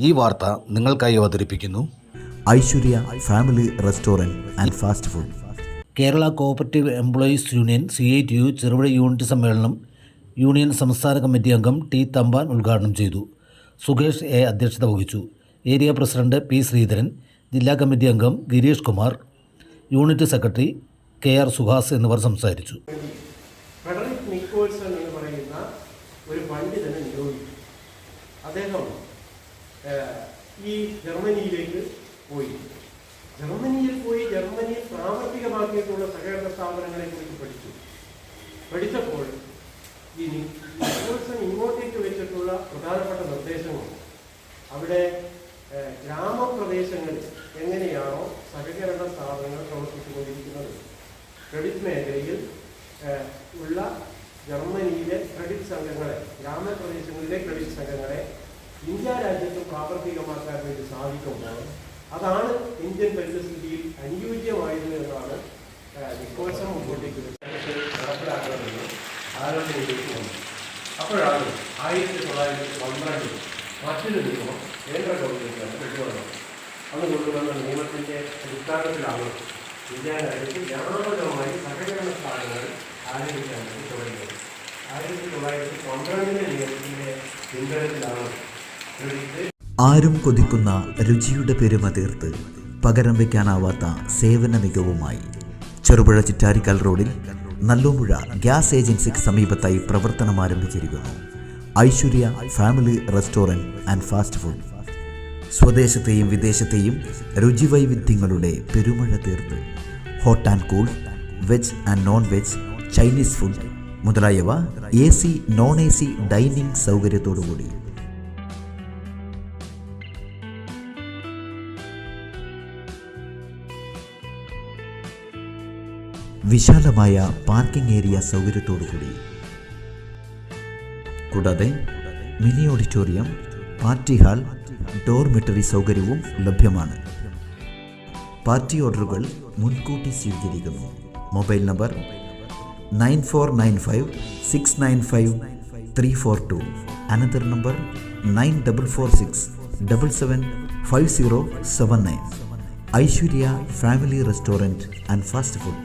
ഈ വാർത്ത നിങ്ങൾക്കായി അവതരിപ്പിക്കുന്നു Aishwarya family restaurant and fast food. Kerala cooperative employees union CITU Cherupuzha unit സമ്മേളനം യൂണിയൻ സംസ്ഥാന കമ്മിറ്റി അംഗം T. തമ്പാൻ ഉദ്ഘാടനം ചെയ്തു. സുകേഷ് A. അധ്യക്ഷത വഹിച്ചു. Area president P. ശ്രീധരൻ, ജില്ലാ കമ്മിറ്റി അംഗം Girish Kumar, unit secretary KR Suhas എന്നിവർ സംസാരിച്ചു. ഫ്രെഡറിക് നിക്കോൾസൺ എന്ന് പറയുന്ന ഒരു പണ്ഡിതനെ നിയോഗിച്ചു. അദ്ദേഹം ഈ ജർമ്മനിയിലേക്ക് പോയി. ജർമ്മനിയിൽ പ്രാവർത്തികമാക്കിയിട്ടുള്ള സഹകരണ സ്ഥാപനങ്ങളെ കുറിച്ച് പഠിച്ചപ്പോൾ ഈ നിക്കോൾസൺ ഇങ്ങോട്ടേക്ക് വെച്ചിട്ടുള്ള പ്രധാനപ്പെട്ട നിർദ്ദേശങ്ങൾ അവിടെ ഗ്രാമപ്രദേശങ്ങളിൽ എങ്ങനെയാണോ സഹകരണ സ്ഥാപനങ്ങൾ പ്രവർത്തിച്ചുകൊണ്ടിരിക്കുന്നത്, ക്രെഡിറ്റ് മേഖലയിൽ ഉള്ള ജർമ്മനിയിലെ ക്രെഡിറ്റ് സംഘങ്ങളെ, ഗ്രാമപ്രദേശങ്ങളിലെ ക്രെഡിറ്റ് സംഘങ്ങളെ ഇന്ത്യ രാജ്യത്ത് പ്രാവർത്തികമാക്കാൻ വേണ്ടി സാധിക്കുമ്പോൾ അതാണ് ഇന്ത്യൻ പരിസ്ഥിതിയിൽ അനുയോജ്യമായത് എന്നാണ് നിക്കോൾസൺ മുമ്പോട്ടേക്ക് നടപ്പിലാക്കണമെന്ന് ആലോചനയിലേക്ക് വന്നു. അപ്പോഴാണ് 1912 മറ്റൊരു നിയമം കേന്ദ്ര ഗവൺമെൻറ്റാണ് കൊണ്ടുവന്നത്. അന്ന് കൊണ്ടുവന്ന നിയമത്തിൻ്റെ അടിസ്ഥാനത്തിലാണ് ഇന്ത്യ രാജ്യത്ത് വ്യാപകമായി സഹകരണ സ്ഥാപനങ്ങൾ ആരംഭിക്കാൻ വേണ്ടി തുടങ്ങിയത്. 1912 നിയമത്തിൻ്റെ പിൻബലത്തിലാണ് ആരും കൊതിക്കുന്ന രുചിയുടെ പെരുമ തീർത്ത് പകരം വയ്ക്കാനാവാത്ത സേവന മികവുമായി ചെറുപുഴ ചിറ്റാരിക്കൽ റോഡിൽ നല്ലോമുഴ ഗ്യാസ് ഏജൻസിക്ക് സമീപത്തായി പ്രവർത്തനം ആരംഭിച്ചിരിക്കുന്നു Aishwarya family restaurant and fast food. സ്വദേശത്തെയും വിദേശത്തെയും രുചിവൈവിധ്യങ്ങളുടെ പെരുമഴ തീർത്ത് hot and cool, veg and non veg, Chinese food മുതലായവ AC, നോൺ AC ഡൈനിങ് സൗകര്യത്തോടുകൂടി. വിശാലമായ പാർക്കിംഗ് ഏരിയ സൗകര്യത്തോടുകൂടി. കൂടാതെ mini auditorium, party hall, dormitory സൗകര്യവും ലഭ്യമാണ്. പാർട്ടി ഓർഡറുകൾ മുൻകൂട്ടി സ്വീകരിക്കുന്നു. Mobile number 9495695342. Another number 9446775079. Aishwarya family restaurant and fast food.